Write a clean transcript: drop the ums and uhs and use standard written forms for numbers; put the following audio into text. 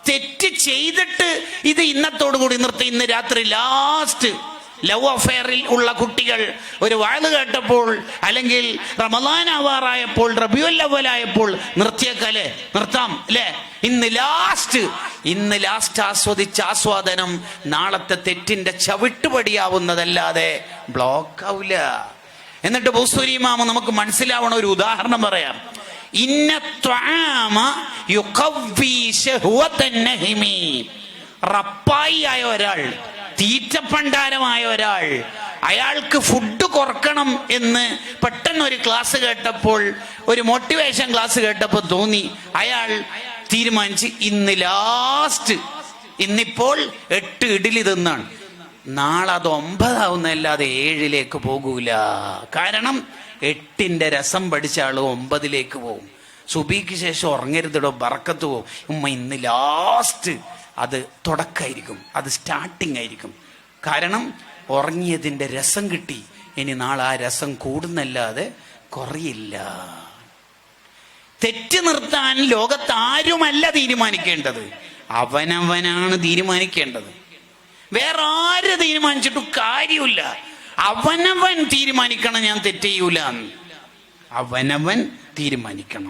തെറ്റ് ചെയ്തിട്ട് ഇത് ഇന്നത്തോടു കൂടി നിർത്തി, ഇന്ന് രാത്രി ലാസ്റ്റ് ലവ് അഫെയറിൽ ഉള്ള കുട്ടികൾ ഒരു വാഴ് കേട്ടപ്പോൾ, അല്ലെങ്കിൽ റമദാൻ ആവാറായപ്പോൾ, റബിയുൽ അവ്വലായപ്പോൾ നിർത്തിയേക്കല്ലേ, നിർത്താം അല്ലേ? ഇന്ന് ലാസ്റ്റ് ആസ്വദിച്ച ആസ്വാദനം നാളത്തെ തെറ്റിന്റെ ചവിട്ടുപടിയാവുന്നതല്ലാതെ ബ്ലോക്ക് ആവില്ല. എന്നിട്ട് ബൂസ്തൂരി ഇമാം നമുക്ക് മനസ്സിലാവണ ഒരു ഉദാഹരണം പറയാം. ഇന്ന ത്വആമ യുഖവ്വി ശഹ്വതൻ നഹിമി. റപ്പായി ആയ ഒരാൾ, തീറ്റപ്പണ്ടാരമായ ഒരാൾ, അയാൾക്ക് ഫുഡ് കുറക്കണം എന്ന് പെട്ടെന്ന് ഒരു ക്ലാസ് കേട്ടപ്പോൾ, ഒരു മോട്ടിവേഷൻ ക്ലാസ് കേട്ടപ്പോൾ തോന്നി, അയാൾ തീരുമാനിച്ച് ഇന്നിപ്പോൾ 8 ഇഡ്ഡലി തിന്നാണ്, നാളെ അത് 9 ആവുന്നല്ലാതെ 7 പോകൂല. കാരണം 8ന്റെ രസം പഠിച്ച ആള് 9 പോകും. സുബിക്ക് ശേഷം ഉറങ്ങരുതടോ, ബറക്കത്ത് പോവും. ഇന്ന് ലാസ്റ്റ് അത് തുടക്കമായിരിക്കും, അത് സ്റ്റാർട്ടിങ് ആയിരിക്കും. കാരണം ഉറങ്ങിയതിന്റെ രസം കിട്ടി. ഇനി നാളെ ആ രസം കൂടുന്നല്ലാതെ കുറയില്ല. തെറ്റ് നിർത്താൻ ലോകത്ത് ആരുമല്ല തീരുമാനിക്കേണ്ടത്, അവനവനാണ് തീരുമാനിക്കേണ്ടത്. വേറെ ആര് തീരുമാനിച്ചിട്ടും കാര്യമില്ല. അവനവൻ തീരുമാനിക്കണം, ഞാൻ തെറ്റ് ചെയ്യൂല. അവനവൻ തീരുമാനിക്കണം.